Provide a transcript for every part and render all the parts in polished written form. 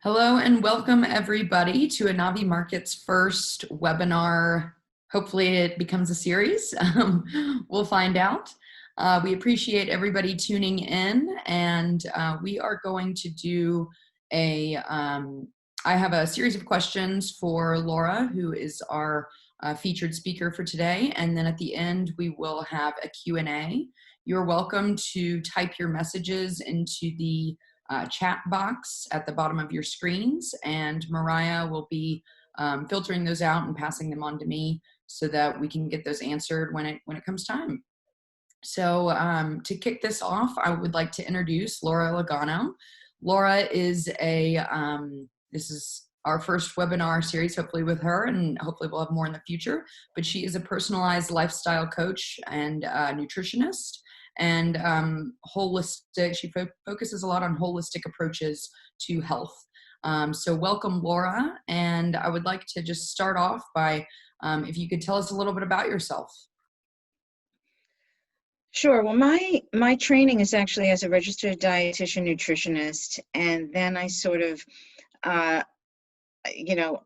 Hello and welcome everybody to Anavii Market's first webinar. Hopefully it becomes a series. We'll find out. We appreciate everybody tuning in, and we are going to do I have a series of questions for Laura, who is our featured speaker for today, and then at the end we will have a Q&A. You're welcome to type your messages into the chat box at the bottom of your screens, and Mariah will be filtering those out and passing them on to me so that we can get those answered when it comes time. So to kick this off, I would like to introduce Laura Lagano. Laura is this is our first webinar series, hopefully with her, and hopefully we'll have more in the future, but she is a personalized lifestyle coach and nutritionist, and holistic. She focuses a lot on holistic approaches to health. So welcome, Laura. And I would like to just start off by, if you could tell us a little bit about yourself. Sure. Well, my training is actually as a registered dietitian nutritionist, and then I sort of,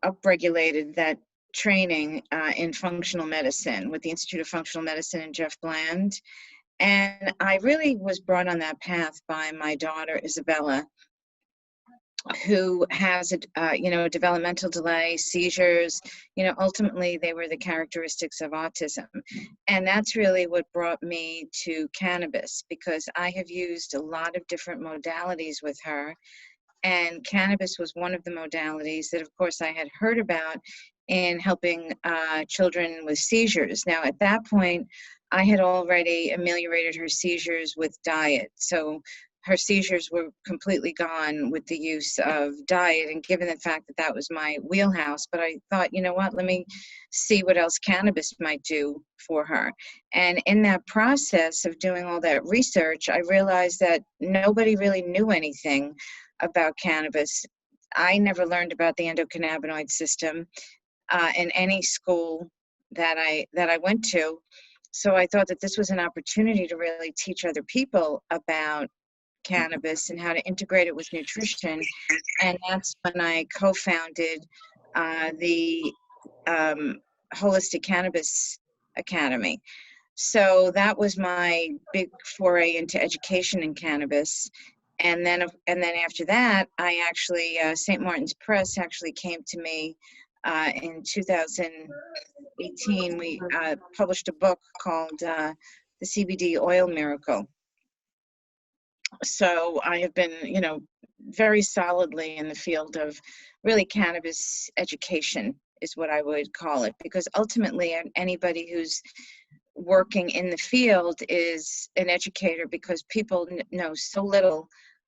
upregulated that training in functional medicine with the Institute of Functional Medicine and Jeff Bland. And I really was brought on that path by my daughter, Isabella, who has a developmental delay, seizures. Ultimately they were the characteristics of autism. And that's really what brought me to cannabis, because I have used a lot of different modalities with her. And cannabis was one of the modalities that, of course, I had heard about in helping children with seizures. Now, at that point, I had already ameliorated her seizures with diet. So her seizures were completely gone with the use of diet, and given the fact that that was my wheelhouse. But I thought, you know what, let me see what else cannabis might do for her. And in that process of doing all that research, I realized that nobody really knew anything about cannabis. I never learned about the endocannabinoid system in any school that I went to. So I thought that this was an opportunity to really teach other people about cannabis and how to integrate it with nutrition. And that's when I co-founded the Holistic Cannabis Academy. So that was my big foray into education in cannabis. And then after that, I actually, St. Martin's Press actually came to me in 2018. We published a book called The CBD Oil Miracle. So I have been, very solidly in the field of really cannabis education is what I would call it, because ultimately anybody who's working in the field is an educator, because people know so little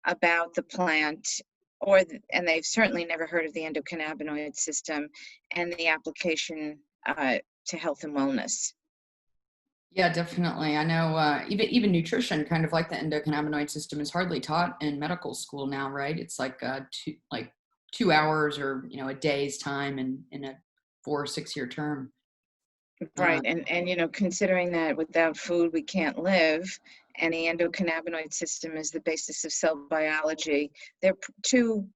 about the plant, and they've certainly never heard of the endocannabinoid system and the application to health and wellness. Yeah, definitely. I know even nutrition, kind of like the endocannabinoid system, is hardly taught in medical school now, right? It's like 2 hours or a day's time in a 4 or 6 year term. Right, and considering that without food we can't live, and the endocannabinoid system is the basis of cell biology, they're two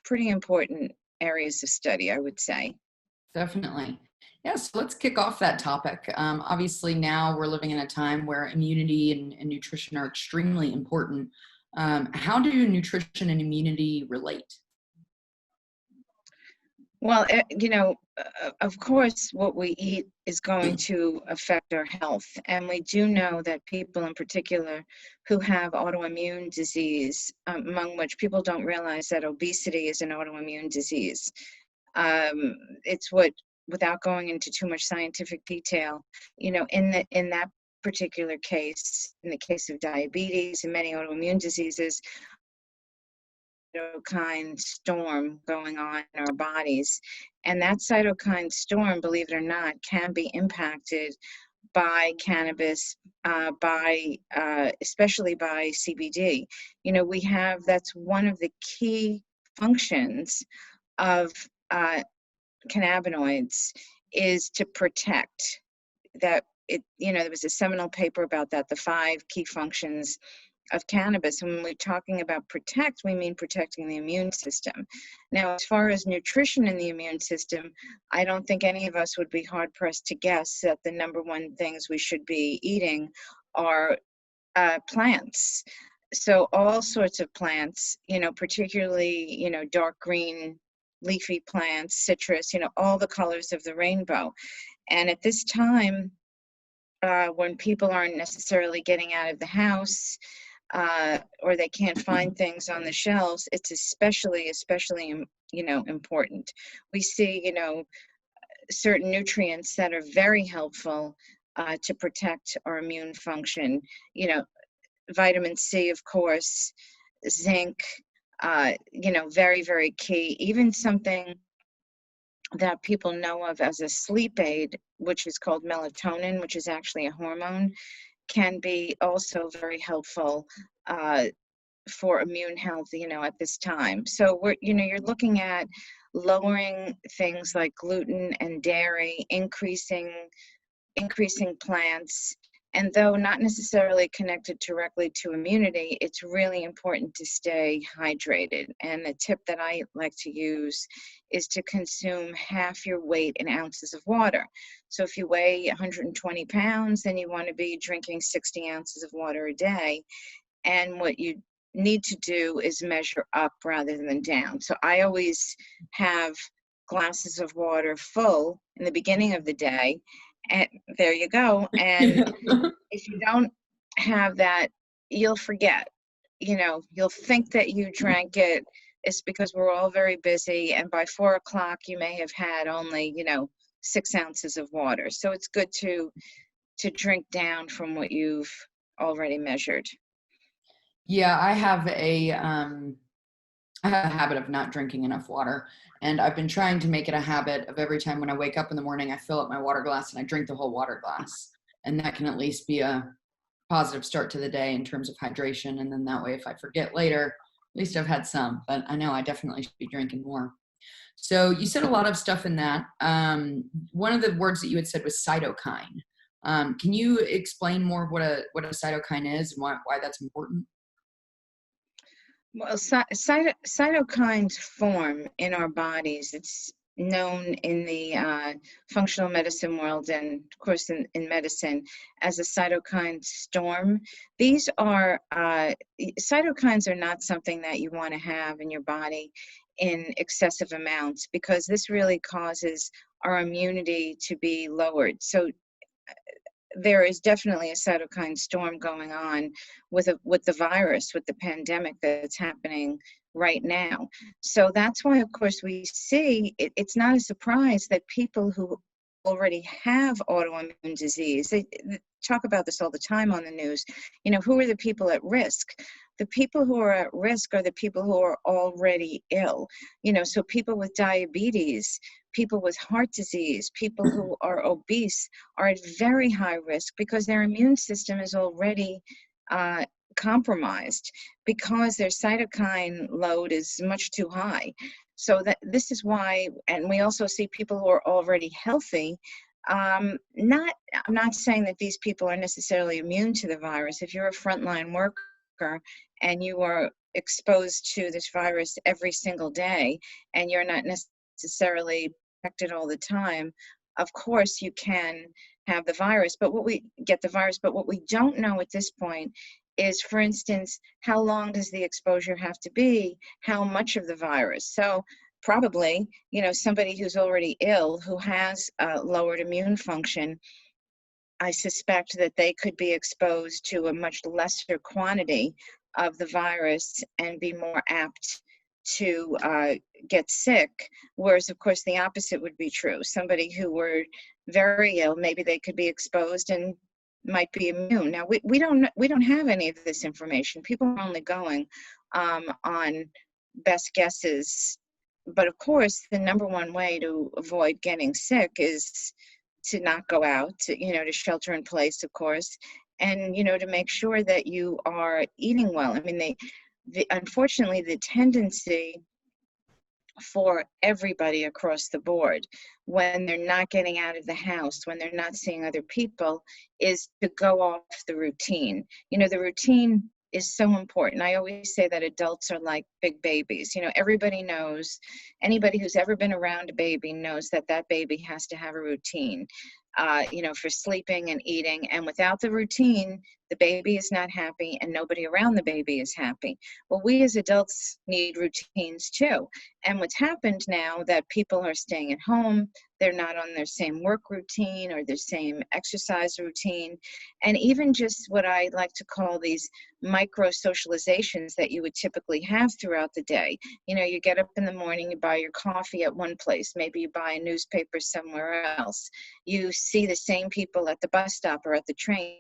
pretty important areas of study, I would say. Definitely. Yes, let's kick off that topic. Obviously now we're living in a time where immunity and nutrition are extremely important. How do nutrition and immunity relate? Well, of course, what we eat is going to affect our health. And we do know that people in particular who have autoimmune disease, among which people don't realize that obesity is an autoimmune disease. It's without going into too much scientific detail, in that particular case, in the case of diabetes and many autoimmune diseases, cytokine storm going on in our bodies. And that cytokine storm, believe it or not, can be impacted by cannabis, especially by CBD. That's one of the key functions of cannabinoids, is to protect that. There was a seminal paper about that, the 5 key functions of cannabis. And when we're talking about protect, we mean protecting the immune system. Now, as far as nutrition in the immune system, I don't think any of us would be hard pressed to guess that the number one things we should be eating are plants. So all sorts of plants, particularly, dark green leafy plants, citrus, all the colors of the rainbow. And at this time, when people aren't necessarily getting out of the house, or they can't find things on the shelves, it's especially, important. We see, certain nutrients that are very helpful to protect our immune function. Vitamin C, of course, zinc, very, very key. Even something that people know of as a sleep aid, which is called melatonin, which is actually a hormone, can be also very helpful for immune health, at this time. So you're looking at lowering things like gluten and dairy, increasing plants, and though not necessarily connected directly to immunity, it's really important to stay hydrated. And the tip that I like to use is to consume half your weight in ounces of water. So if you weigh 120 pounds, then you want to be drinking 60 ounces of water a day. And what you need to do is measure up rather than down. So I always have glasses of water full in the beginning of the day, and there you go. And if you don't have that, you'll forget. You'll think that you drank it. It's because we're all very busy, and by 4 o'clock you may have had only 6 ounces of water. So it's good to drink down from what you've already measured. Yeah, I have a habit of not drinking enough water, and I've been trying to make it a habit of every time when I wake up in the morning, I fill up my water glass and I drink the whole water glass, and that can at least be a positive start to the day in terms of hydration. And then that way, if I forget later, at least I've had some. But I know I definitely should be drinking more. So you said a lot of stuff in that. One of the words that you had said was cytokine. Can you explain more of what a cytokine is and why that's important? Well, cytokines form in our bodies. It's known in the functional medicine world, and of course in medicine, as a cytokine storm. These are cytokines are not something that you want to have in your body in excessive amounts, because this really causes our immunity to be lowered. So there is definitely a cytokine storm going on with the virus, with the pandemic that's happening right now. So that's why, of course, we see it's not a surprise that people who already have autoimmune disease, they talk about this all the time on the news. Who are the people at risk? The people who are at risk are the people who are already ill. So people with diabetes, people with heart disease, people who are obese are at very high risk because their immune system is already compromised, because their cytokine load is much too high. So this is why, and we also see people who are already healthy. I'm not saying that these people are necessarily immune to the virus. If you're a frontline worker and you are exposed to this virus every single day, and you're not necessarily protected all the time, of course you can have the virus. But what we don't know at this point is, for instance, how long does the exposure have to be? How much of the virus? So probably, somebody who's already ill, who has lowered immune function, I suspect that they could be exposed to a much lesser quantity of the virus and be more apt to get sick. Whereas, of course, the opposite would be true. Somebody who were very ill, maybe they could be exposed and might be immune. Now, we don't have any of this information. People are only going on best guesses. But of course, the number one way to avoid getting sick is to not go out, to shelter in place, of course, and, to make sure that you are eating well. I mean, unfortunately, the tendency for everybody across the board, when they're not getting out of the house, when they're not seeing other people, is to go off the routine. The routine is so important. I always say that adults are like big babies. You know, everybody knows, anybody who's ever been around a baby knows that that baby has to have a routine, you know, for sleeping and eating. And without the routine, the baby is not happy and nobody around the baby is happy. Well, we as adults need routines too. And what's happened now that people are staying at home, they're not on their same work routine or their same exercise routine. And even just what I like to call these micro socializations that you would typically have throughout the day. You know, you get up in the morning, you buy your coffee at one place, maybe you buy a newspaper somewhere else. You see the same people at the bus stop or at the train.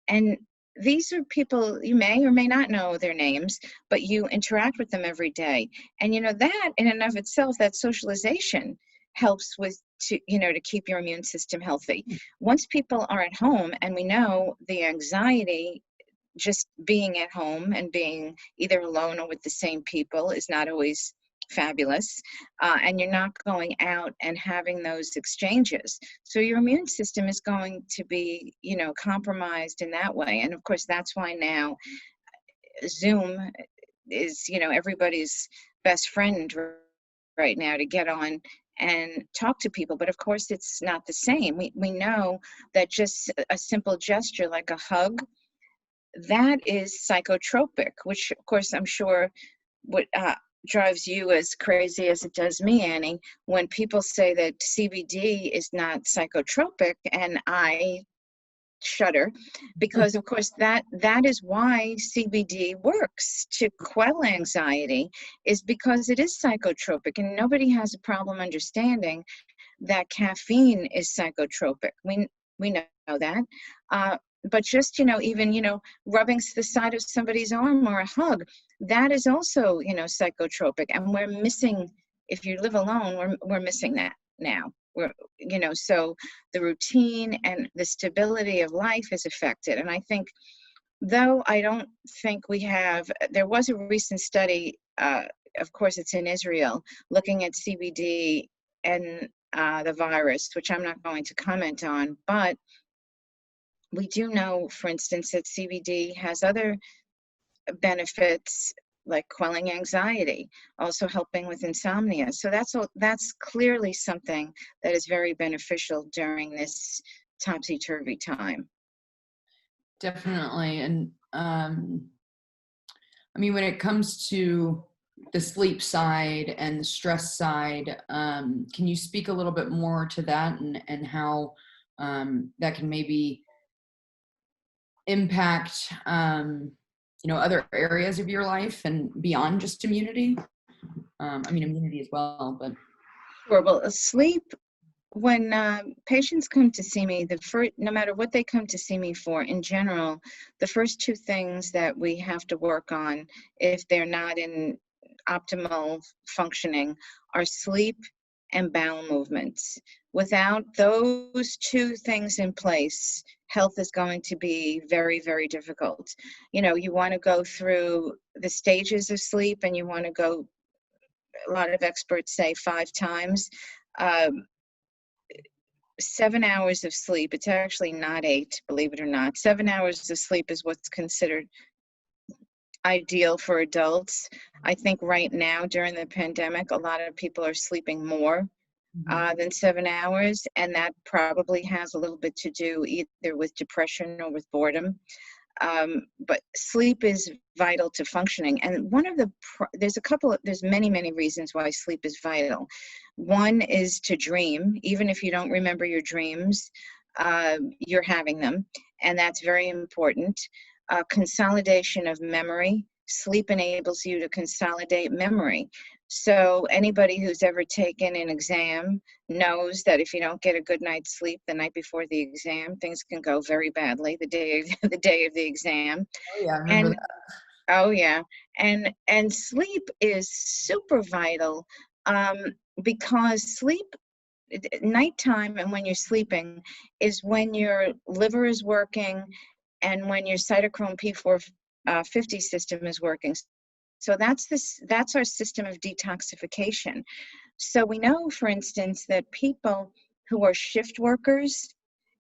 And these are people you may or may not know their names, but you interact with them every day. And you know that in and of itself, that socialization helps with to keep your immune system healthy. Once people are at home, and we know the anxiety just being at home and being either alone or with the same people is not always fabulous, and you're not going out and having those exchanges, so your immune system is going to be compromised in that way. And of course that's why now Zoom is everybody's best friend right now, to get on and talk to people. But of course it's not the same. We know that just a simple gesture like a hug, that is psychotropic, which of course I'm sure what drives you as crazy as it does me, Annie, when people say that CBD is not psychotropic, and I shudder, because of course that is why CBD works to quell anxiety, is because it is psychotropic, and nobody has a problem understanding that caffeine is psychotropic. We know that. But just, even, rubbing the side of somebody's arm or a hug, that is also, psychotropic. And we're missing, if you live alone, we're missing that now. So the routine and the stability of life is affected. And I think, though I don't think there was a recent study, of course it's in Israel, looking at CBD and the virus, which I'm not going to comment on, but we do know, for instance, that CBD has other benefits like quelling anxiety, also helping with insomnia. So that's clearly something that is very beneficial during this topsy-turvy time. Definitely. And I mean, when it comes to the sleep side and the stress side, can you speak a little bit more to that, and how that can maybe impact other areas of your life and beyond just immunity? Immunity as well, but Sure. Well, sleep, when patients come to see me, no matter what they come to see me for, in general, the first two things that we have to work on, if they're not in optimal functioning, are sleep and bowel movements. Without those two things in place, health is going to be very, very difficult. You want to go through the stages of sleep, and you want to go, a lot of experts say 5 times. 7 hours of sleep, it's actually not 8, believe it or not. 7 hours of sleep is what's considered ideal for adults. I think right now during the pandemic, a lot of people are sleeping more than 7 hours, and that probably has a little bit to do either with depression or with boredom. But sleep is vital to functioning. And there's many reasons why sleep is vital. One is to dream. Even if you don't remember your dreams, you're having them, and that's very important. Consolidation of memory. Sleep enables you to consolidate memory. So anybody who's ever taken an exam knows that if you don't get a good night's sleep the night before the exam, things can go very badly the day of the exam. oh yeah, I remember that. Oh yeah, and sleep is super vital, because sleep, nighttime, and when you're sleeping is when your liver is working and when your cytochrome P450 system is working. So that's our system of detoxification. So we know, for instance, that people who are shift workers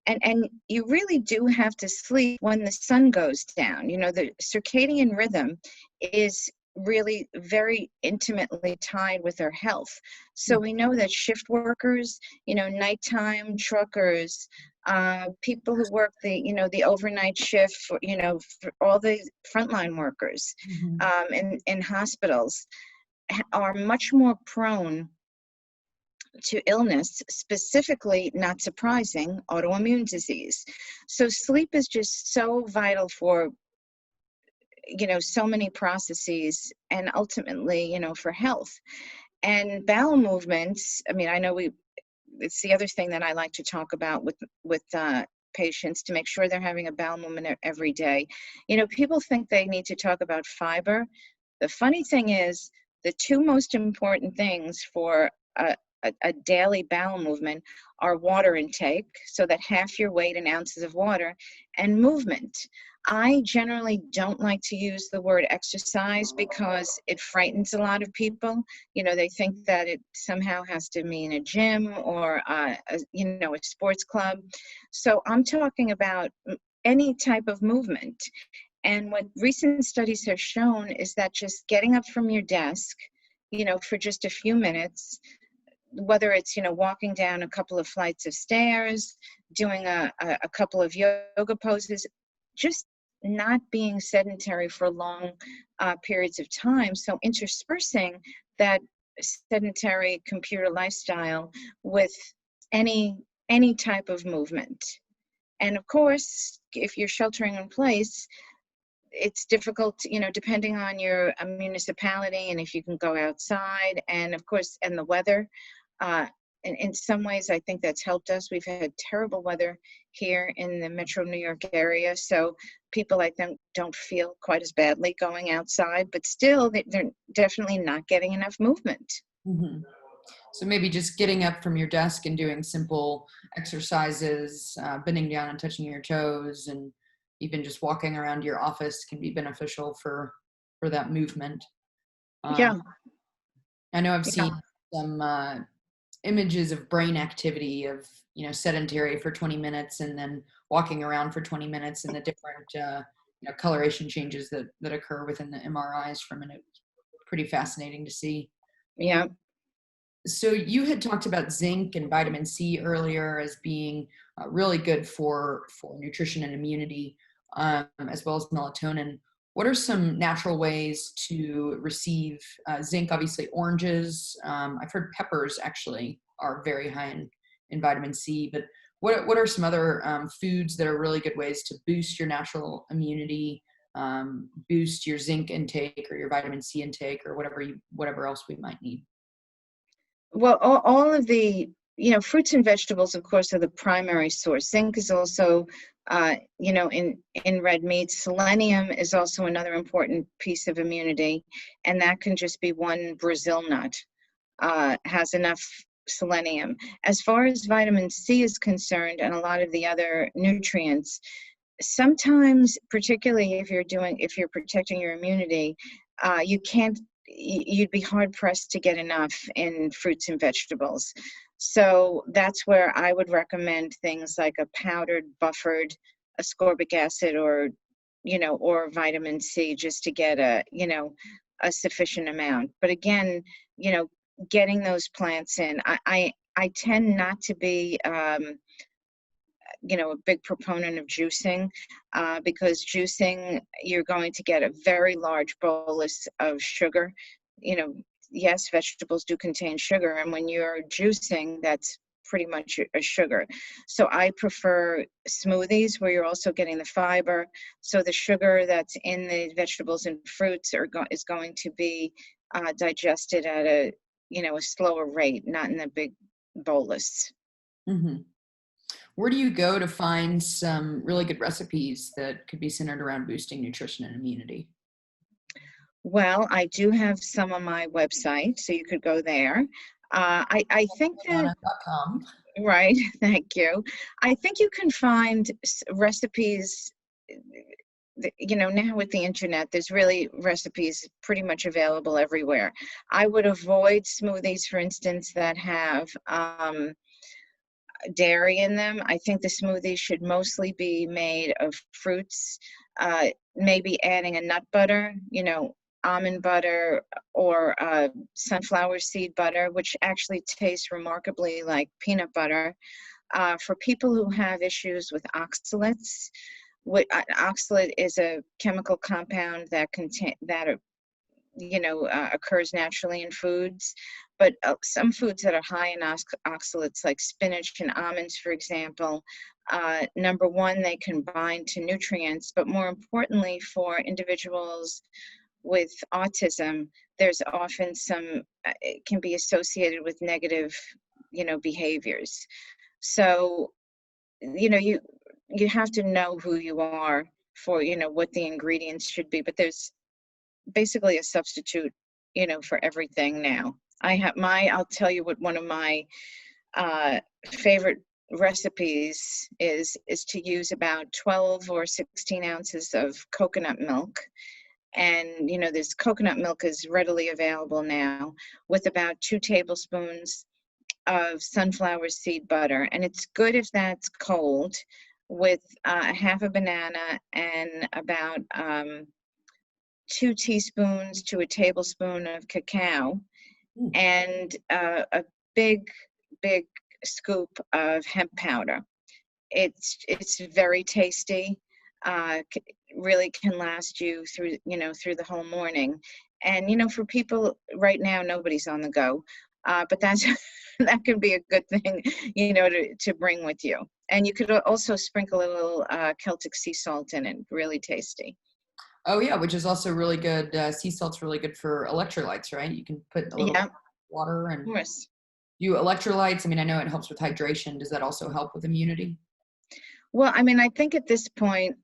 And you really do have to sleep when the sun goes down. You know, the circadian rhythm is really very intimately tied with our health. So we know that shift workers, you know, nighttime truckers, people who work the, you know, the overnight shift, you know, for all the frontline workers Mhm. in hospitals are much more prone to illness, specifically, not surprising, autoimmune disease. So sleep is just so vital for, you know, so many processes and ultimately, you know, for health. And bowel movements, I mean, I know it's the other thing that I like to talk about with patients, to make sure they're having a bowel movement every day. You know, people think they need to talk about fiber. The funny thing is, the two most important things for a daily bowel movement are water intake, so that half your weight in ounces of water, and movement. I generally don't like to use the word exercise because it frightens a lot of people. You know, they think that it somehow has to mean a gym or you know, a sports club. So I'm talking about any type of movement. And what recent studies have shown is that just getting up from your desk, you know, for just a few minutes, whether it's, you know, walking down a couple of flights of stairs, doing a couple of yoga poses, just not being sedentary for long periods of time. So interspersing that sedentary computer lifestyle with any any type of movement. And of course, if you're sheltering in place, it's difficult, you know, depending on your municipality and if you can go outside, and of course, and the weather. Uh, in some ways, I think that's helped us. We've had terrible weather here in the metro New York area, so people, I think, don't feel quite as badly going outside, but still, they're definitely not getting enough movement. Mhm. So maybe just getting up from your desk and doing simple exercises, bending down and touching your toes, and even just walking around your office can be beneficial for that movement. Um, Yeah, I know I've yeah, seen some images of brain activity of, you know, sedentary for 20 minutes and then walking around for 20 minutes, and the different you know, coloration changes that occur within the MRIs from it. It's pretty fascinating to see. yeah. So you had talked about zinc and vitamin C earlier as being really good for nutrition and immunity, as well as melatonin. What are some natural ways to receive zinc? Obviously, oranges. I've heard peppers actually are very high in vitamin C. But what are some other foods that are really good ways to boost your natural immunity, boost your zinc intake or your vitamin C intake, or whatever else we might need? Well, all of the, you know, fruits and vegetables, of course, are the primary source. Zinc is also, you know, in red meats. Selenium is also another important piece of immunity, and that can just be one Brazil nut has enough selenium. As far as vitamin C is concerned, and a lot of the other nutrients, sometimes, particularly if you're protecting your immunity, you can't, you'd be hard pressed to get enough in fruits and vegetables. So that's where I would recommend things like a powdered, buffered ascorbic acid, or, you know, or vitamin C, just to get a, you know, a sufficient amount. But again, you know, getting those plants in, I tend not to be you know, a big proponent of juicing, because juicing, you're going to get a very large bolus of sugar. You know, yes, vegetables do contain sugar, and when you're juicing, that's pretty much a sugar. So I prefer smoothies where you're also getting the fiber. So the sugar that's in the vegetables and fruits is going to be digested at a, you know, a slower rate, not in a big bolus. Mhm. Where do you go to find some really good recipes that could be centered around boosting nutrition and immunity? Well, I do have some on my website, so you could go there. I think that, Lagano.com. right, thank you. I think you can find recipes, you know, now with the internet, there's really recipes pretty much available everywhere. I would avoid smoothies, for instance, that have dairy in them. I think the smoothie should mostly be made of fruits, maybe adding a nut butter, almond butter or sunflower seed butter, which actually tastes remarkably like peanut butter. For people who have issues with oxalates, oxalate is a chemical compound that occurs naturally in foods, but some foods that are high in oxalates, like spinach and almonds, for example, number one, they can bind to nutrients, but more importantly, for individuals with autism, there's often it can be associated with negative, behaviors. So, you have to know who you are for, what the ingredients should be, but there's basically a substitute, for everything now. I'll tell you what one of my favorite recipes is to use about 12 or 16 ounces of coconut milk. And, this coconut milk is readily available now, with about 2 tablespoons of sunflower seed butter. And it's good if that's cold, with half a banana and about 2 teaspoons to a tablespoon of cacao, and a big, big scoop of hemp powder. It's very tasty. Really can last you through the whole morning. And for people right now, nobody's on the go, but that's that can be a good thing, to bring with you. And you could also sprinkle a little Celtic sea salt in it. Really tasty. Oh yeah, which is also really good. Sea salt's really good for electrolytes, right? You can put a little Yeah, of water and course. do electrolytes. I mean, I know it helps with hydration. Does that also help with immunity? Well, I mean, I think at this point,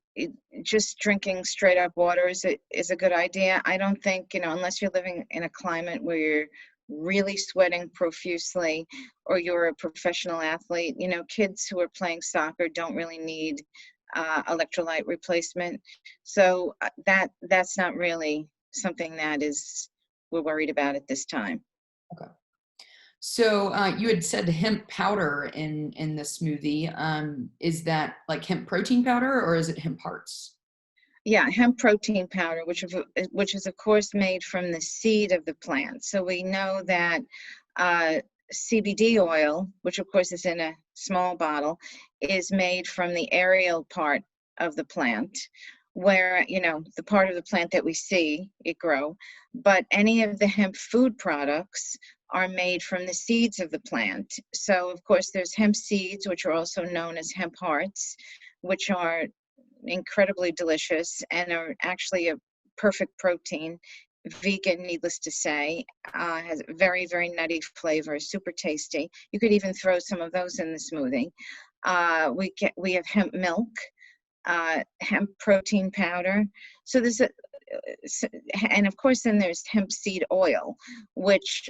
just drinking straight up water is a good idea. I don't think, unless you're living in a climate where you're really sweating profusely, or you're a professional athlete, kids who are playing soccer don't really need electrolyte replacement. So that's not really something that we're worried about at this time. Okay. So you had said hemp powder in the smoothie. Is that like hemp protein powder or is it hemp hearts? Yeah, hemp protein powder, which is of course made from the seed of the plant. So we know that CBD oil, which of course is in a small bottle, is made from the aerial part of the plant, where, the part of the plant that we see it grow. But any of the hemp food products are made from the seeds of the plant. So of course there's hemp seeds, which are also known as hemp hearts, which are incredibly delicious and are actually a perfect protein. Vegan, needless to say, has a very, very nutty flavor, super tasty. You could even throw some of those in the smoothie. We have hemp milk, hemp protein powder. So and of course then there's hemp seed oil, which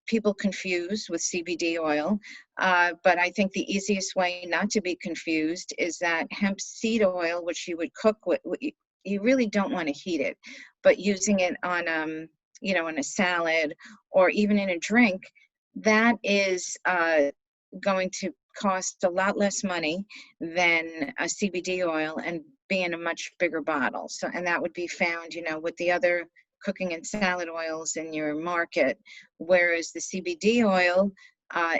people confuse with CBD oil, but I think the easiest way not to be confused is that hemp seed oil, which you would cook with, you really don't want to heat it, but using it on in a salad or even in a drink, that is going to cost a lot less money than a CBD oil and be in a much bigger bottle. So, and that would be found, with the other cooking and salad oils in your market, whereas the CBD oil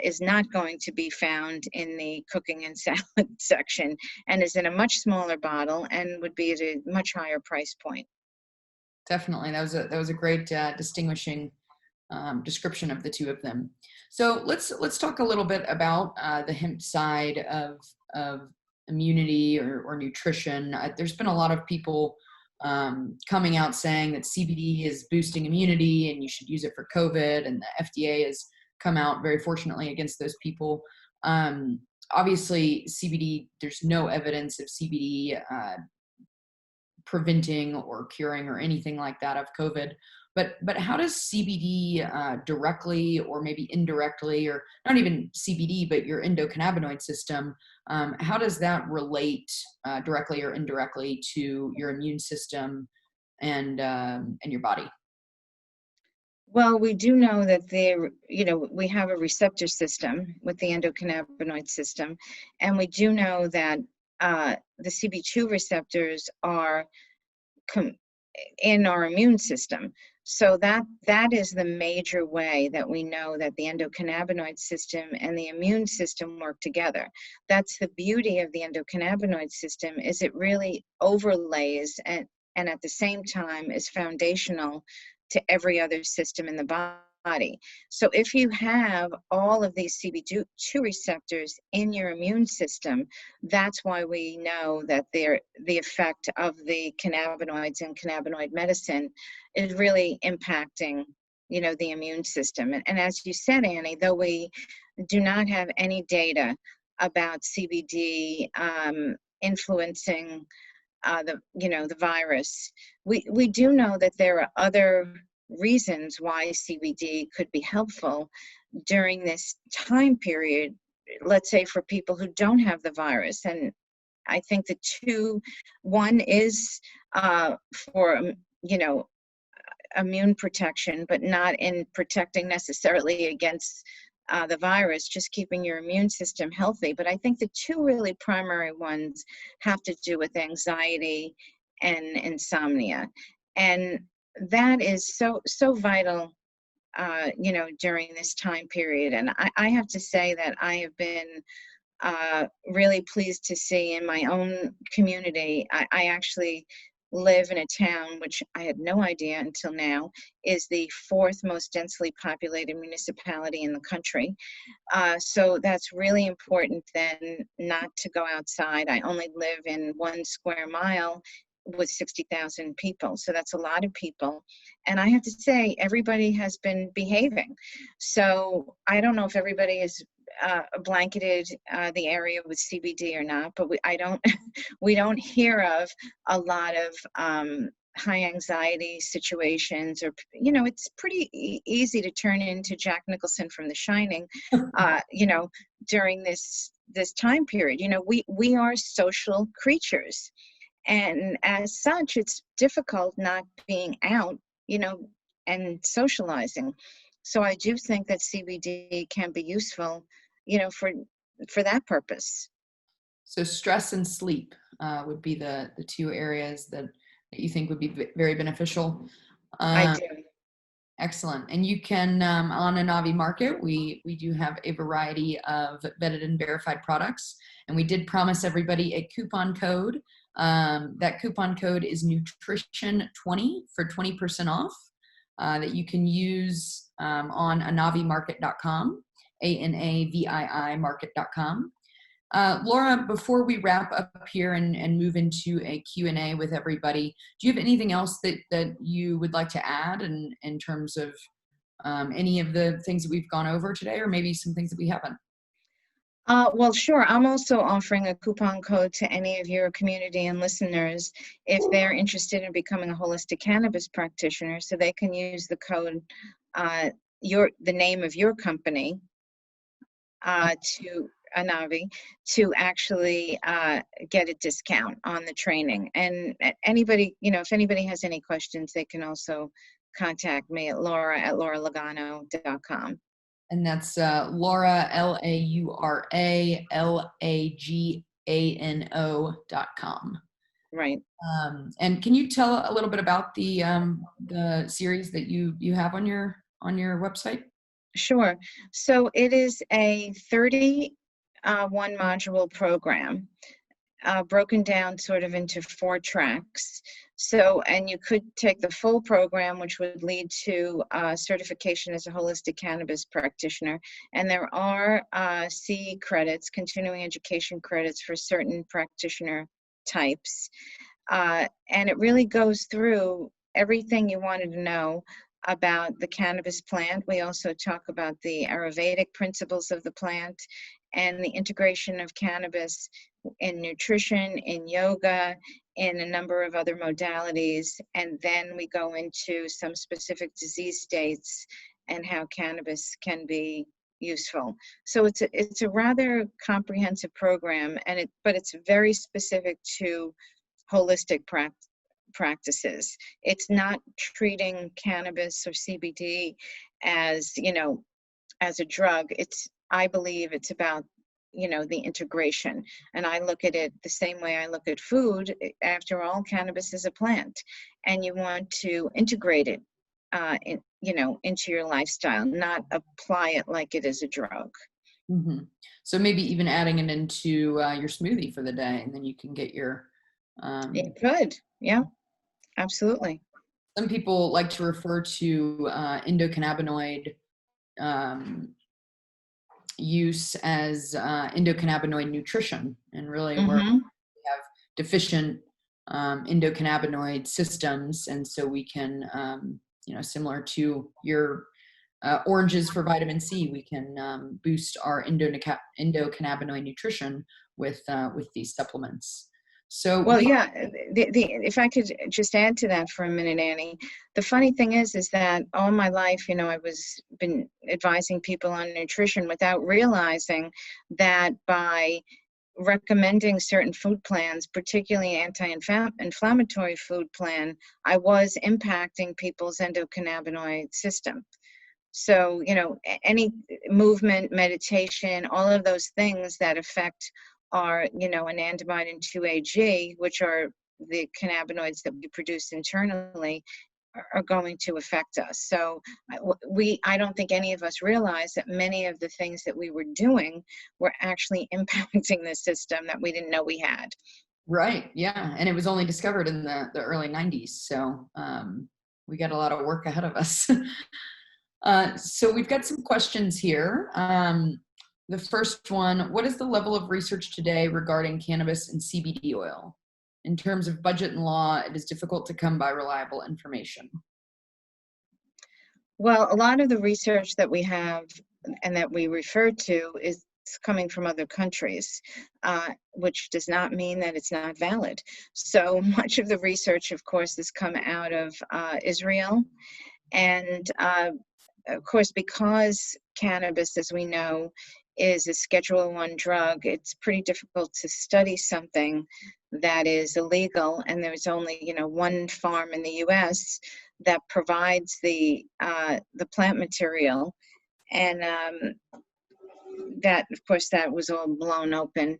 is not going to be found in the cooking and salad section, and is in a much smaller bottle and would be at a much higher price point. Definitely, that was a great distinguishing description of the two of them. So let's talk a little bit about the hemp side of immunity or nutrition. There's been a lot of people coming out saying that CBD is boosting immunity and you should use it for COVID, and the FDA has come out very fortunately against those people. Obviously, CBD, there's no evidence of CBD preventing or curing or anything like that of COVID. But how does CBD directly or maybe indirectly, or not even CBD, but your endocannabinoid system, how does that relate directly or indirectly to your immune system and your body? Well, we do know that we have a receptor system with the endocannabinoid system, and we do know that the CB2 receptors are com- in our immune system. So that is the major way that we know that the endocannabinoid system and the immune system work together. That's the beauty of the endocannabinoid system, is it really overlays and at the same time is foundational to every other system in the body. So if you have all of these CB2 receptors in your immune system, that's why we know that the effect of the cannabinoids and cannabinoid medicine is really impacting, the immune system. And as you said, Annie, though we do not have any data about CBD influencing the virus, we do know that there are other reasons why CBD could be helpful during this time period, let's say for people who don't have the virus. And I think one is for, immune protection, but not in protecting necessarily against the virus, just keeping your immune system healthy. But I think the two really primary ones have to do with anxiety and insomnia. And that is so vital, during this time period. And I have to say that I have been really pleased to see in my own community. I actually live in a town which I had no idea until now is the fourth most densely populated municipality in the country. So that's really important then not to go outside. I only live in 1 square mile with 60,000 people. So that's a lot of people. And I have to say, everybody has been behaving. So I don't know if everybody is blanketed the area with CBD or not, but we don't hear of a lot of high anxiety situations, or it's pretty easy to turn into Jack Nicholson from The Shining, during this time period. We are social creatures, and as such, it's difficult not being out, and socializing. So I do think that CBD can be useful, for that purpose. So stress and sleep would be the two areas that you think would be very beneficial. I Um, do. Excellent. And you can, on Anavii Market, we do have a variety of vetted and verified products. And we did promise everybody a coupon code. That coupon code is Nutrition20 for 20% off that you can use on anaviimarket.com, ANAVII market.com. Laura, before we wrap up here and move into a Q&A with everybody, do you have anything else that you would like to add in terms of any of the things that we've gone over today, or maybe some things that we haven't? Well, sure. I'm also offering a coupon code to any of your community and listeners if they're interested in becoming a holistic cannabis practitioner, so they can use the code, the name of your company, to Anavii, to actually get a discount on the training. And anybody, if anybody has any questions, they can also contact me at laura@lauralagano.com. And that's Laura, LauraLagano.com. Right. And can you tell a little bit about the series that you have on your website? Sure. So it is a 31 module program, broken down sort of into 4 tracks. So, and you could take the full program, which would lead to certification as a holistic cannabis practitioner. And there are C credits, continuing education credits, for certain practitioner types. And it really goes through everything you wanted to know about the cannabis plant. We also talk about the Ayurvedic principles of the plant and the integration of cannabis in nutrition, in yoga, in a number of other modalities. And then we go into some specific disease states and how cannabis can be useful. So it's a rather comprehensive program, but it's very specific to holistic practices. It's not treating cannabis or CBD as, as a drug. I believe it's about, the integration. And I look at it the same way I look at food. After all, cannabis is a plant, and you want to integrate it, into your lifestyle, not apply it like it is a drug. Mm-hmm. So maybe even adding it into your smoothie for the day, and then you can get your. It could, yeah, absolutely. Some people like to refer to endocannabinoid use as endocannabinoid nutrition, and really where Mm-hmm. we have deficient endocannabinoid systems, and so we can, similar to your oranges for vitamin C, we can boost our endocannabinoid nutrition with these supplements. So Well, yeah, if I could just add to that for a minute, Annie, the funny thing is that all my life, I was been advising people on nutrition without realizing that by recommending certain food plans, particularly anti-inflammatory food plan, I was impacting people's endocannabinoid system. So, any movement, meditation, all of those things that affect our, anandamide and 2-AG, which are the cannabinoids that we produce internally, are going to affect us. So I don't think any of us realize that many of the things that we were doing were actually impacting the system that we didn't know we had. right, yeah, and it was only discovered in the early 90s. So we got a lot of work ahead of us. So we've got some questions here. The first one, what is the level of research today regarding cannabis and CBD oil? In terms of budget and law, it is difficult to come by reliable information. Well, a lot of the research that we have and that we refer to is coming from other countries, which does not mean that it's not valid. So much of the research, of course, has come out of Israel. And of course, because cannabis, as we know, is a Schedule I drug, it's pretty difficult to study something that is illegal. And there's only, one farm in the U.S. that provides the plant material, and that, of course, that was all blown open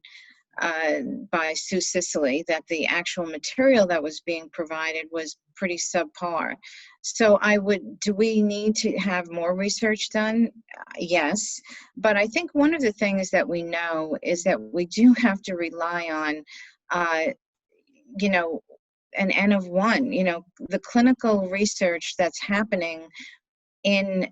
by Sue Sicily, that the actual material that was being provided was pretty subpar. So do we need to have more research done? Yes. But I think one of the things that we know is that we do have to rely on, an N of 1, the clinical research that's happening in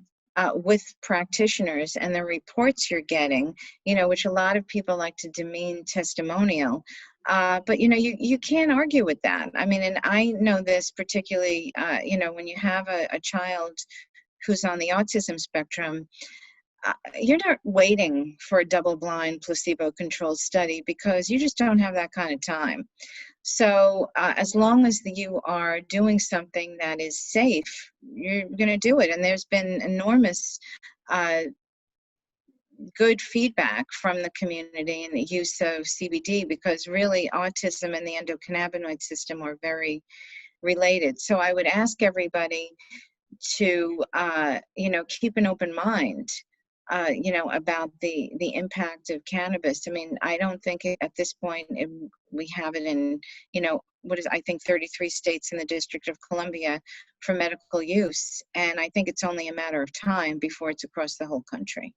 with practitioners and the reports you're getting, which a lot of people like to demean testimonial. But, you can't argue with that. I mean, and I know this particularly, when you have a child who's on the autism spectrum, you're not waiting for a double-blind placebo-controlled study because you just don't have that kind of time. So as long as you are doing something that is safe, you're going to do it. And there's been enormous good feedback from the community in the use of CBD, because really autism and the endocannabinoid system are very related. So I would ask everybody to, keep an open mind, about the impact of cannabis. I mean, I don't think at this point we have it in, I think 33 states in the District of Columbia for medical use. And I think it's only a matter of time before it's across the whole country.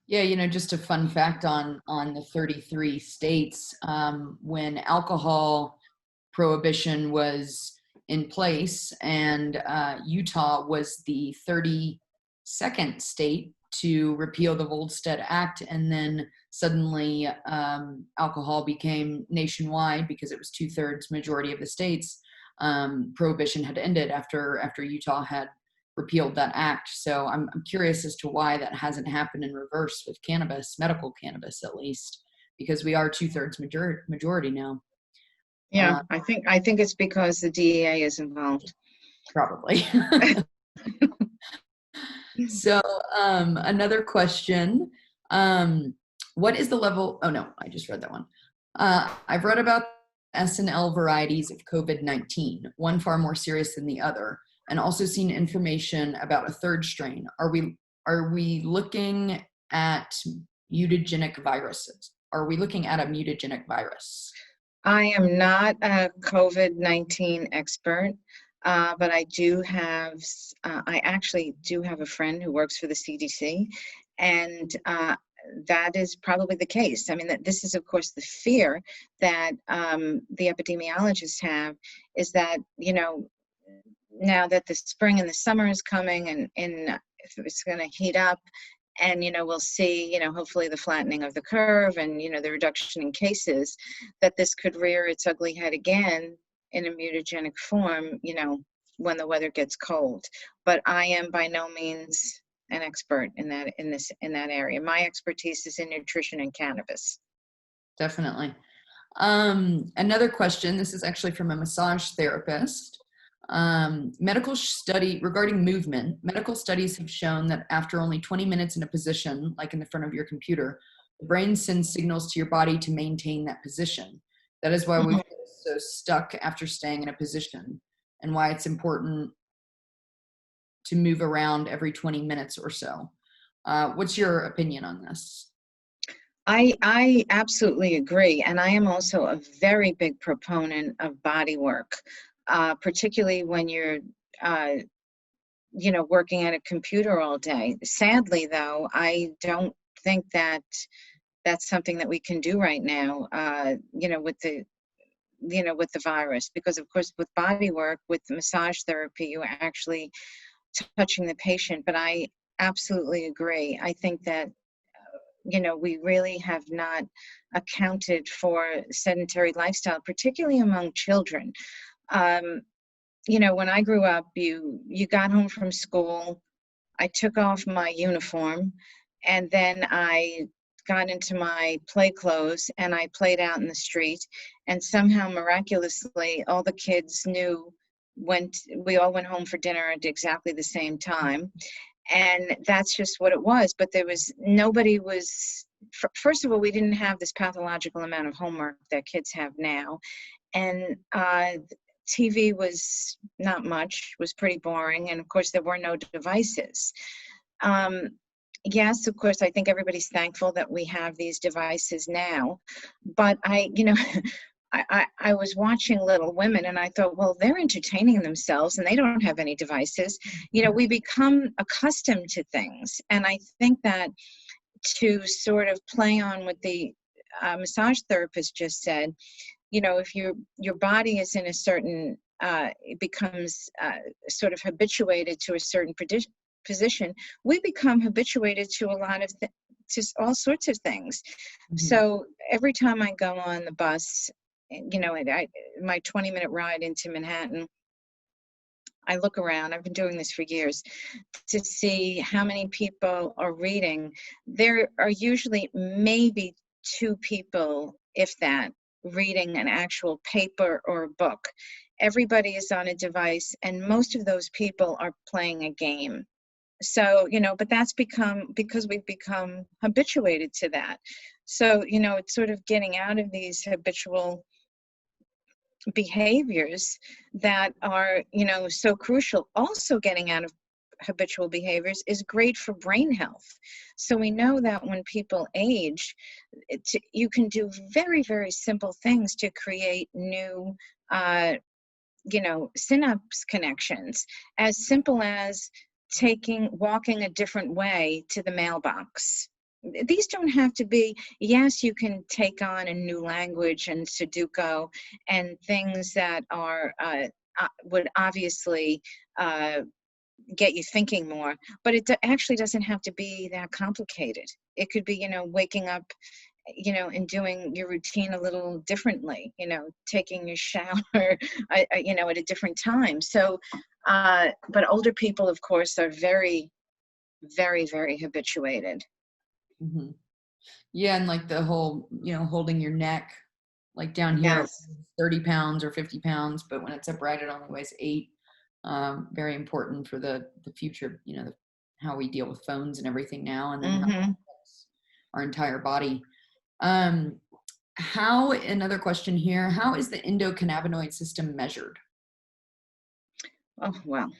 Yeah, just a fun fact on the 33 states, when alcohol prohibition was in place, and Utah was the 32nd state to repeal the Volstead Act, and then suddenly alcohol became nationwide because it was 2/3 majority of the states. Prohibition had ended after Utah had repealed that act. So I'm curious as to why that hasn't happened in reverse with cannabis, medical cannabis at least, because we are 2/3 majority now. Yeah, I think it's because the DEA is involved. Probably. So another question, what is the level? Oh no, I just read that one. I've read about S and L varieties of COVID-19, one far more serious than the other, and also seen information about a third strain. Are we looking at mutagenic viruses? Are we looking at a mutagenic virus? I am not a COVID-19 expert, but I actually do have a friend who works for the CDC, and that is probably the case. I mean, this is, of course, the fear that the epidemiologists have, is that, now that the spring and the summer is coming, and it's going to heat up, and we'll see, hopefully the flattening of the curve, and the reduction in cases, that this could rear its ugly head again in a mutagenic form, when the weather gets cold. But I am by no means an expert in that area. My expertise is in nutrition and cannabis. Definitely. Another question, this is actually from a massage therapist. Regarding movement, medical studies have shown that after only 20 minutes in a position, like in the front of your computer, the brain sends signals to your body to maintain that position. That is why we feel so stuck after staying in a position, and why it's important to move around every 20 minutes or so. What's your opinion on this? I absolutely agree. And I am also a very big proponent of body work, particularly when you're, working at a computer all day. Sadly, though, I don't think that that's something that we can do right now, with the virus, because of course with body work, with massage therapy, you're actually touching the patient. But I absolutely agree. I think that we really have not accounted for sedentary lifestyle, particularly among children. When I grew up, you got home from school, I took off my uniform, and then I got into my play clothes and I played out in the street, and somehow miraculously all the kids knew we all went home for dinner at exactly the same time. And that's just what it was. But first of all, we didn't have this pathological amount of homework that kids have now. And TV was not much, was pretty boring. And of course, there were no devices. Yes, of course, I think everybody's thankful that we have these devices now. But I was watching Little Women, and I thought, well, they're entertaining themselves and they don't have any devices. We become accustomed to things. And I think that, to sort of play on what the massage therapist just said, if your body is in a certain, it becomes sort of habituated to a certain position, we become habituated to a lot of to all sorts of things. Mm-hmm. So every time I go on the bus, my 20-minute ride into Manhattan, I look around. I've been doing this for years to see how many people are reading. There are usually maybe 2 people, if that, reading an actual paper or a book. Everybody is on a device, and most of those people are playing a game. So, but that's because we've become habituated to that. So, it's sort of getting out of these habitual behaviors that are, so crucial. Also, getting out of habitual behaviors is great for brain health. So we know that when people age, you can do very, very simple things to create new, synapse connections, as simple as walking a different way to the mailbox. These don't have to be, yes, you can take on a new language and Sudoku and things that are would obviously get you thinking more, but it actually doesn't have to be that complicated. It could be, waking up, and doing your routine a little differently, taking your shower, at a different time. So, but older people, of course, are very, very, very habituated. Mm-hmm. Yeah, and like the whole, holding your neck, like down here, yes. 30 pounds or 50 pounds, but when it's upright, it only weighs 8. Very important for the future, how we deal with phones and everything now, and then Mm-hmm. our entire body. Another question here, how is the endocannabinoid system measured? Oh, well,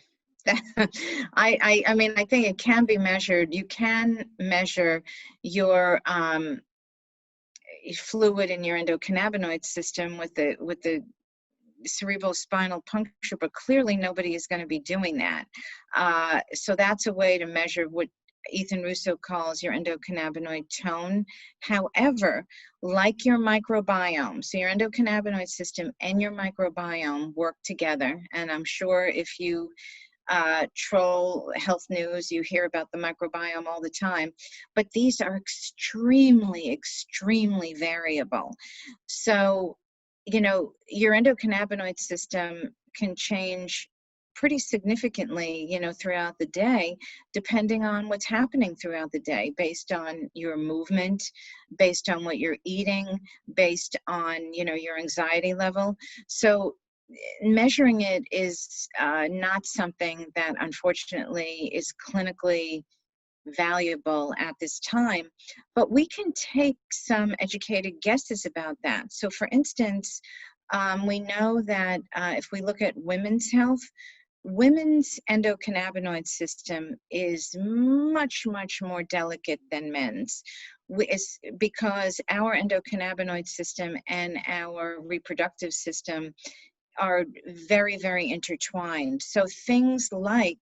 I mean, I think it can be measured. You can measure your fluid in your endocannabinoid system with the cerebral spinal puncture, but clearly nobody is going to be doing that. So that's a way to measure what Ethan Russo calls your endocannabinoid tone. However, like your microbiome, so your endocannabinoid system and your microbiome work together. And I'm sure if you troll health news, you hear about the microbiome all the time, but these are extremely, extremely variable. So, you know, your endocannabinoid system can change pretty significantly, you know, throughout the day, depending on what's happening throughout the day, based on your movement, based on what you're eating, based on, you know, your anxiety level. So measuring it is not something that unfortunately is clinically valuable at this time, but we can take some educated guesses about that. So for instance, we know that if we look at women's health, women's endocannabinoid system is much, much more delicate than men's. It's because our endocannabinoid system and our reproductive system are very, very intertwined. So things like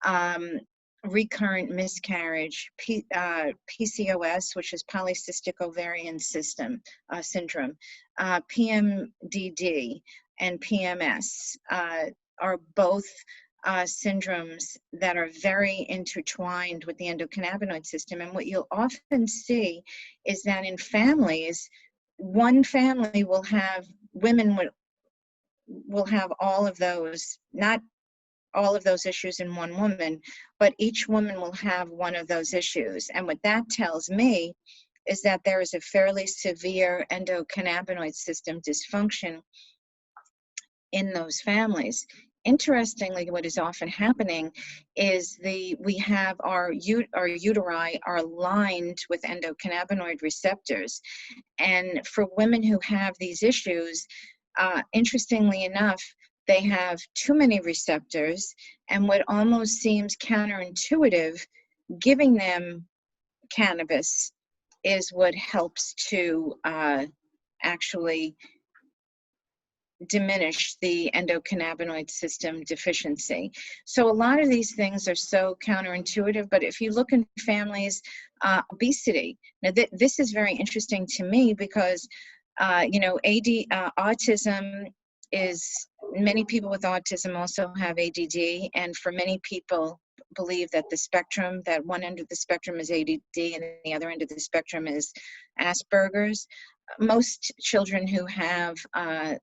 um, recurrent miscarriage, PCOS, which is polycystic ovarian syndrome, PMDD, and PMS are both syndromes that are very intertwined with the endocannabinoid system. And what you'll often see is that in families, one family will have women will have all of those, not all of those issues in one woman, but each woman will have one of those issues. And what that tells me is that there is a fairly severe endocannabinoid system dysfunction in those families. Interestingly, what is often happening is we have our uteri are aligned with endocannabinoid receptors. And for women who have these issues, interestingly enough, they have too many receptors, and what almost seems counterintuitive, giving them cannabis is what helps to actually diminish the endocannabinoid system deficiency. So a lot of these things are so counterintuitive, but if you look in families, obesity, now this is very interesting to me because you know, autism is, many people with autism also have ADD, and for many people believe that the spectrum, that one end of the spectrum is ADD and the other end of the spectrum is Asperger's. Most children who have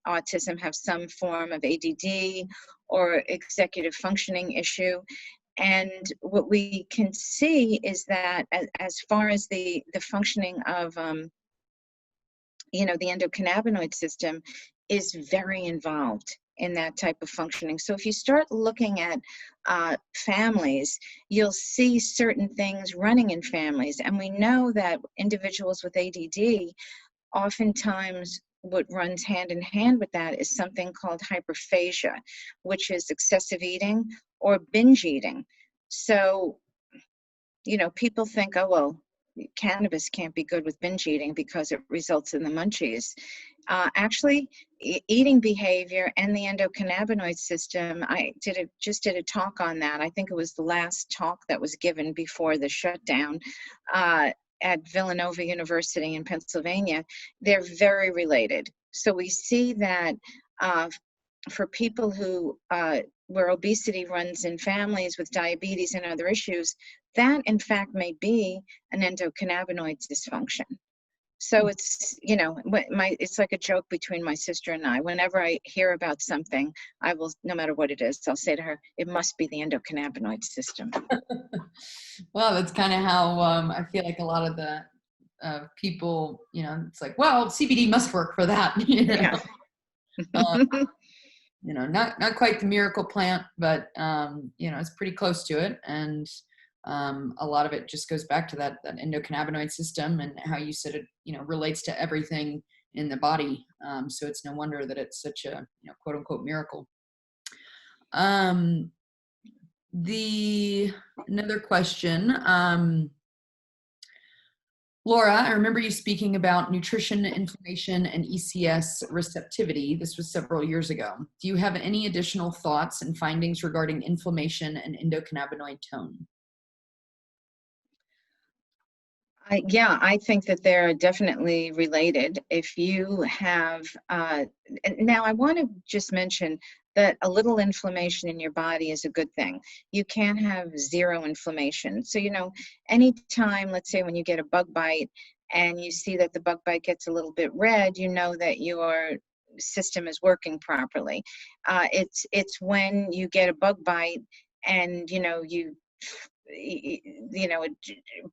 autism have some form of ADD or executive functioning issue. And what we can see is that as far as the functioning of you know, the endocannabinoid system is very involved in that type of functioning. So if you start looking at families, you'll see certain things running in families. And we know that individuals with ADD, oftentimes what runs hand in hand with that is something called hyperphagia, which is excessive eating or binge eating. So, you know, people think, oh, well, cannabis can't be good with binge eating because it results in the munchies. Actually, eating behavior and the endocannabinoid system, I just did a talk on that. I think it was the last talk that was given before the shutdown at Villanova University in Pennsylvania. They're very related. So we see that for people who where obesity runs in families with diabetes and other issues, that in fact may be an endocannabinoid dysfunction. So it's, you know, it's like a joke between my sister and I. Whenever I hear about something, I will, no matter what it is, I'll say to her, it must be the endocannabinoid system. Well, that's kind of how I feel like a lot of the people, you know, it's like, well, CBD must work for that. You know? Yeah. You know, not quite the miracle plant, but you know, it's pretty close to it. And a lot of it just goes back to that endocannabinoid system and how you said it, you know, relates to everything in the body. So it's no wonder that it's such a, quote unquote miracle. Another question. Laura, I remember you speaking about nutrition, inflammation, and ECS receptivity. This was several years ago. Do you have any additional thoughts and findings regarding inflammation and endocannabinoid tone? Yeah, I think that they're definitely related. If you have, now I want to just mention that a little inflammation in your body is a good thing. You can't have zero inflammation. So, anytime, let's say when you get a bug bite and you see that the bug bite gets a little bit red, you know that your system is working properly. It's when you get a bug bite and, it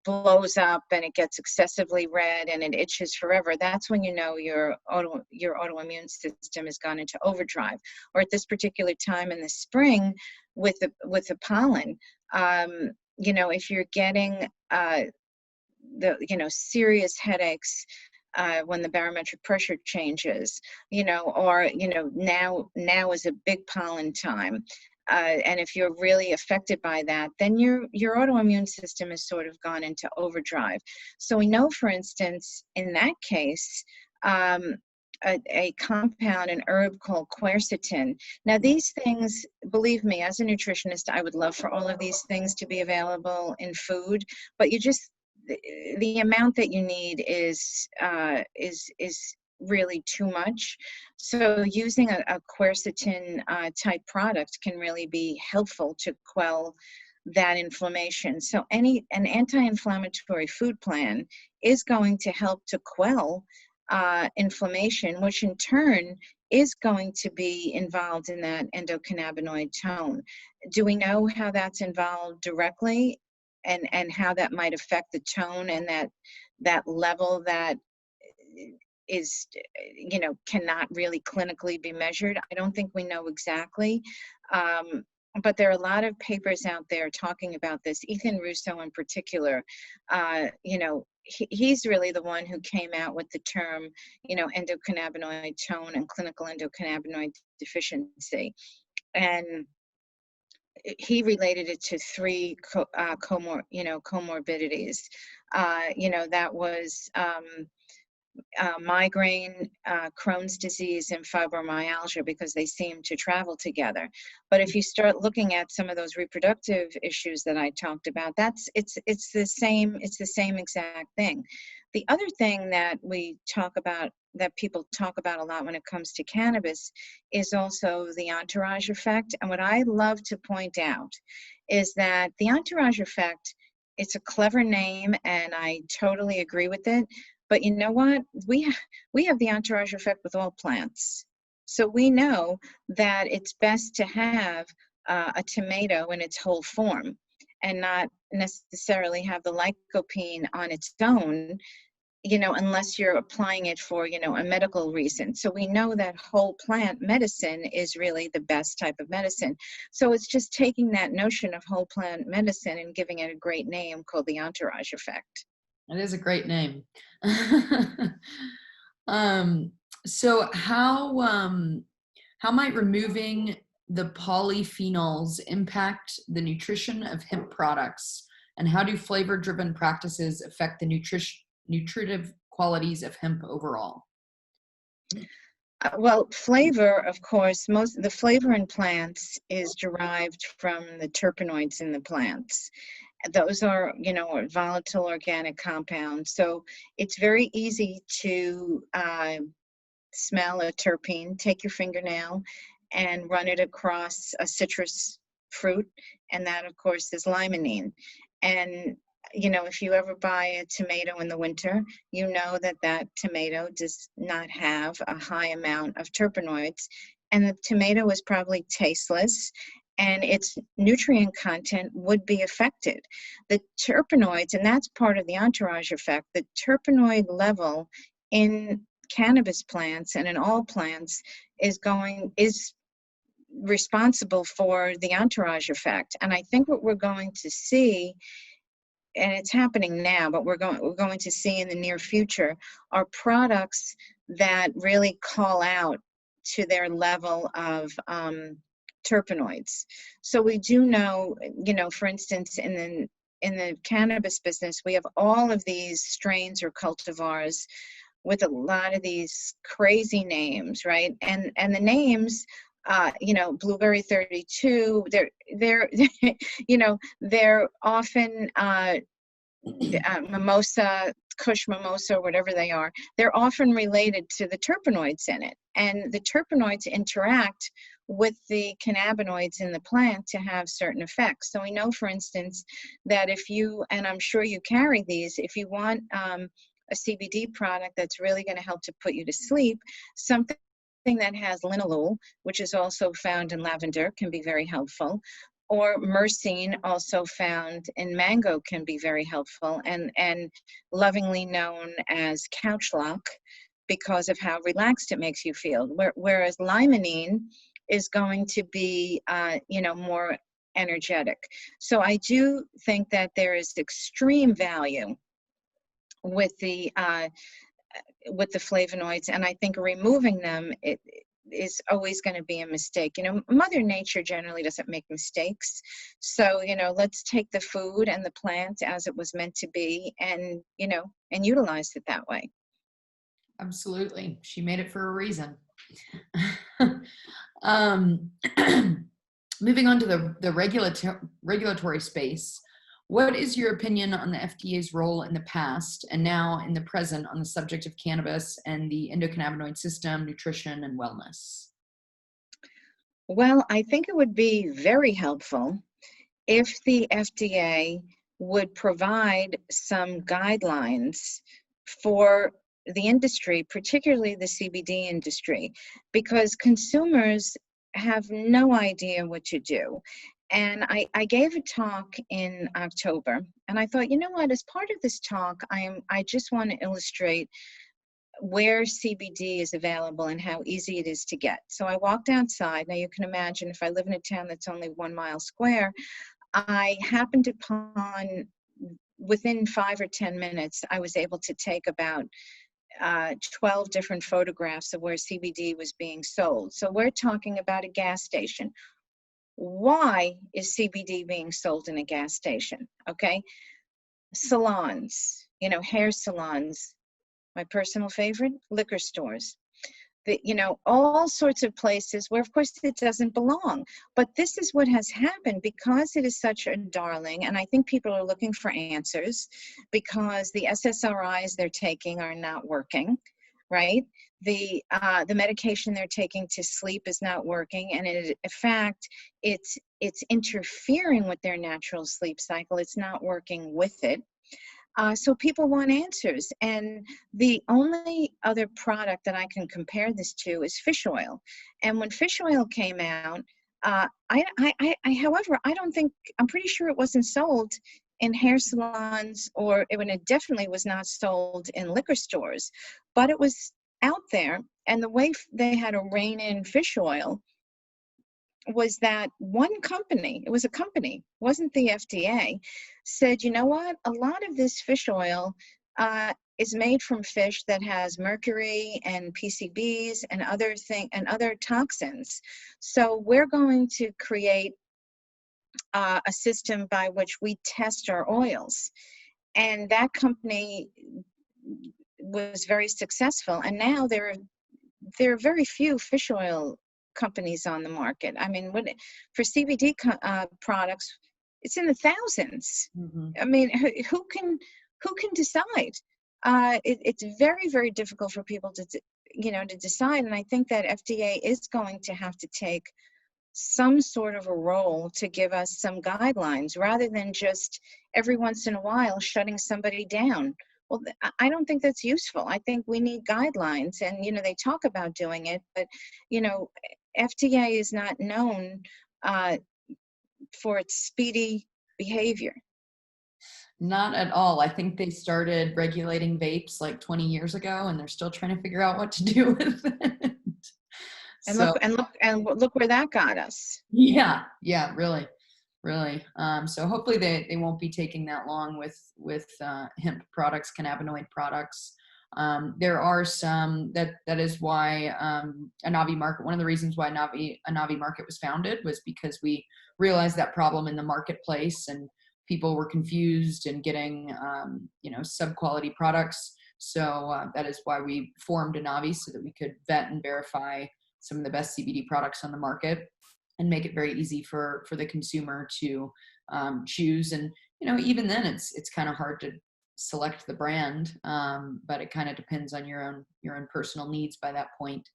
blows up and it gets excessively red and it itches forever. That's when your autoimmune system has gone into overdrive. Or at this particular time in the spring with the pollen, if you're getting serious headaches when the barometric pressure changes, or now is a big pollen time. And if you're really affected by that, then your autoimmune system has sort of gone into overdrive. So we know, for instance, in that case, a compound, an herb called quercetin. Now, these things, believe me, as a nutritionist, I would love for all of these things to be available in food, but the amount that you need is really too much. So using a quercetin type product can really be helpful to quell that inflammation. So an anti-inflammatory food plan is going to help to quell inflammation, which in turn is going to be involved in that endocannabinoid tone. Do we know how that's involved directly and how that might affect the tone and that level that is, cannot really clinically be measured? I don't think we know exactly. But there are a lot of papers out there talking about this. Ethan Russo in particular, he's really the one who came out with the term, endocannabinoid tone and clinical endocannabinoid deficiency. And he related it to three comorbidities. That was migraine, Crohn's disease, and fibromyalgia, because they seem to travel together. But if you start looking at some of those reproductive issues that I talked about, it's the same exact thing. The other thing that people talk about a lot when it comes to cannabis is also the entourage effect. And what I love to point out is that the entourage effect, it's a clever name and I totally agree with it. But you know what? We have the entourage effect with all plants. So we know that it's best to have a tomato in its whole form and not necessarily have the lycopene on its own, unless you're applying it for, a medical reason. So we know that whole plant medicine is really the best type of medicine. So it's just taking that notion of whole plant medicine and giving it a great name called the entourage effect. It is a great name. So how might removing the polyphenols impact the nutrition of hemp products, and how do flavor-driven practices affect the nutritive qualities of hemp overall? Well, flavor, of course, the flavor in plants is derived from the terpenoids in the plants. Those are, volatile organic compounds. So it's very easy to smell a terpene. Take your fingernail and run it across a citrus fruit. And that, of course, is limonene. And, if you ever buy a tomato in the winter, you know that tomato does not have a high amount of terpenoids. And the tomato is probably tasteless, and its nutrient content would be affected. The terpenoids, and that's part of the entourage effect, the terpenoid level in cannabis plants and in all plants is responsible for the entourage effect. And I think what we're going to see and it's happening now, but we're going to see in the near future, are products that really call out to their level of terpenoids. So we do know, for instance, in the cannabis business, we have all of these strains or cultivars with a lot of these crazy names, right? And the names, Blueberry 32, they're they're often mimosa, Kush mimosa, whatever they are, they're often related to the terpenoids in it. And the terpenoids interact with the cannabinoids in the plant to have certain effects. So we know, for instance, that if you, and I'm sure you carry these, if you want a CBD product that's really going to help to put you to sleep, something that has linalool, which is also found in lavender, can be very helpful. Or myrcene, also found in mango, can be very helpful, and lovingly known as couch lock because of how relaxed it makes you feel. Whereas limonene is going to be, more energetic. So I do think that there is extreme value with the flavonoids, and I think removing them, it is always going to be a mistake. Mother Nature generally doesn't make mistakes. So, let's take the food and the plant as it was meant to be, and utilize it that way. Absolutely. She made it for a reason. Moving on to the regulatory space, what is your opinion on the FDA's role in the past and now in the present on the subject of cannabis and the endocannabinoid system, nutrition, and wellness? Well, I think it would be very helpful if the FDA would provide some guidelines for the industry, particularly the CBD industry, because consumers have no idea what to do. And I gave a talk in October, and I thought, as part of this talk, I just want to illustrate where CBD is available and how easy it is to get. So I walked outside. Now you can imagine, if I live in a town that's only 1 mile square, I happened upon, within 5 or 10 minutes, I was able to take about 12 different photographs of where CBD was being sold. So we're talking about a gas station. Why is CBD being sold in a gas station? Okay. Salons, hair salons. My personal favorite, liquor stores. All sorts of places where, of course, it doesn't belong. But this is what has happened because it is such a darling, and I think people are looking for answers because the SSRIs they're taking are not working, right? The medication they're taking to sleep is not working, and in fact, it's interfering with their natural sleep cycle. It's not working with it. So people want answers, and the only other product that I can compare this to is fish oil. And when fish oil came out, however, I'm pretty sure it wasn't sold in hair salons, or it definitely was not sold in liquor stores, but it was out there. And the way they had to rein in fish oil was that one company, it was a company, wasn't the FDA, said, you know what, a lot of this fish oil is made from fish that has mercury and PCBs and other toxins. So we're going to create a system by which we test our oils. And that company was very successful. And now there are very few fish oil companies on the market. I mean, for CBD products, it's in the thousands. Mm-hmm. I mean, who can decide? It's very, very difficult for people to decide. And I think that FDA is going to have to take some sort of a role to give us some guidelines rather than just every once in a while shutting somebody down. Well, I don't think that's useful. I think we need guidelines, and they talk about doing it, but FDA is not known for its speedy behavior. Not at all. I think they started regulating vapes like 20 years ago, and they're still trying to figure out what to do with it. And look where that got us. Yeah, really, really. So hopefully they won't be taking that long with hemp products, cannabinoid products. There are some that is why Anavii Market. One of the reasons why Anavii Market was founded was because we realized that problem in the marketplace, and people were confused and getting sub-quality products. So that is why we formed Anavii, so that we could vet and verify some of the best CBD products on the market and make it very easy for the consumer to choose. And even then it's kind of hard to select the brand, but it kind of depends on your own personal needs by that point.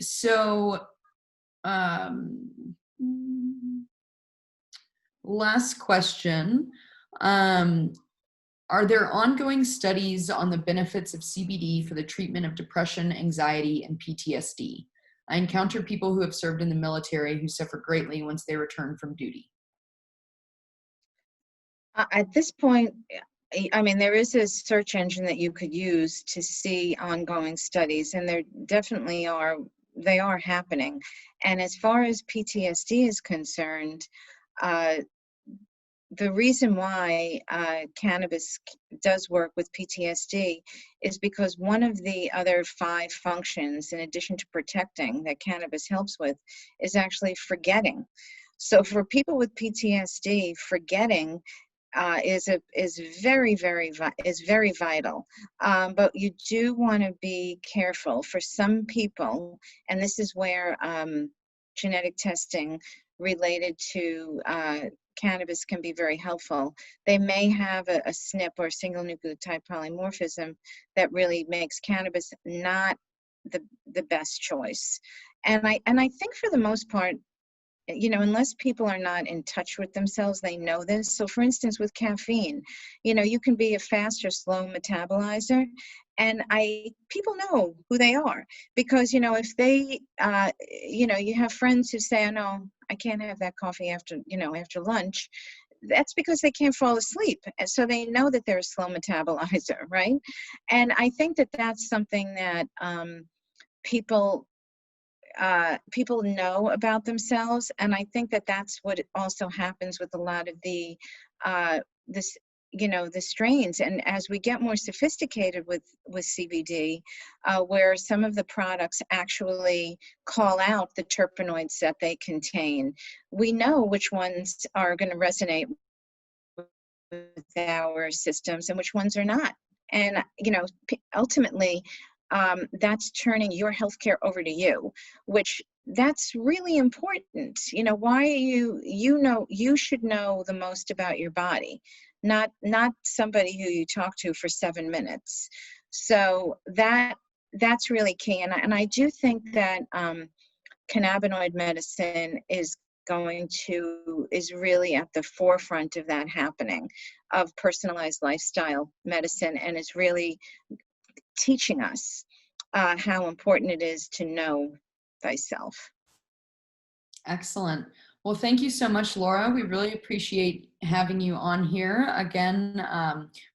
So last question. Are there ongoing studies on the benefits of CBD for the treatment of depression, anxiety, and PTSD? I encounter people who have served in the military who suffer greatly once they return from duty. At this point, I mean, there is a search engine that you could use to see ongoing studies, and there definitely are. They are happening. And as far as PTSD is concerned, the reason why cannabis does work with PTSD is because one of the other 5 functions, in addition to protecting, that cannabis helps with, is actually forgetting. So for people with PTSD, forgetting is very vital. But you do want to be careful. For some people, and this is where genetic testing related to cannabis can be very helpful. They may have a SNP, or single nucleotide polymorphism, that really makes cannabis not the best choice. And I think for the most part, unless people are not in touch with themselves, they know this. So for instance, with caffeine, you can be a fast or slow metabolizer. And people know who they are, because, if they, you have friends who say, oh, no, I can't have that coffee after lunch. That's because they can't fall asleep. And so they know that they're a slow metabolizer, right? And I think that that's something that people know about themselves. And I think that that's what also happens with a lot of the the strains. And as we get more sophisticated with CBD, where some of the products actually call out the terpenoids that they contain, we know which ones are going to resonate with our systems and which ones are not. And ultimately, that's turning your healthcare over to you, which that's really important. Why you should know the most about your body, not somebody who you talk to for 7 minutes. So that's really key. And I do think that cannabinoid medicine is really at the forefront of that happening, of personalized lifestyle medicine, and is really teaching us how important it is to know thyself. Excellent. Well, thank you so much, Laura. We really appreciate having you on here. Again,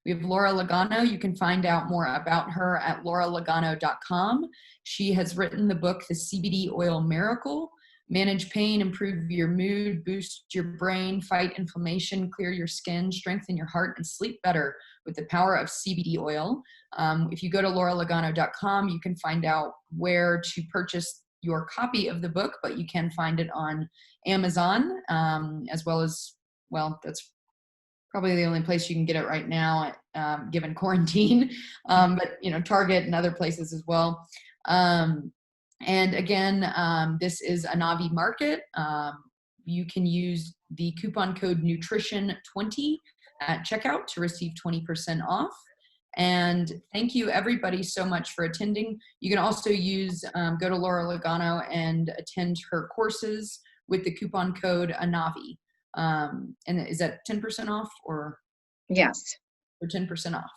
we have Laura Lagano. You can find out more about her at lauralagano.com. She has written the book, The CBD Oil Miracle: Manage Pain, Improve Your Mood, Boost Your Brain, Fight Inflammation, Clear Your Skin, Strengthen Your Heart, and Sleep Better with the Power of CBD Oil. If you go to lauralagano.com, you can find out where to purchase your copy of the book, but you can find it on Amazon, as well as, well, that's probably the only place you can get it right now, given quarantine, but Target and other places as well. And again, this is Anavii Market. You can use the coupon code Nutrition20 at checkout to receive 20% off. And thank you everybody so much for attending. You can also go to Laura Lagano and attend her courses with the coupon code Anavii. And is that 10% off or? Yes. Or 10% off?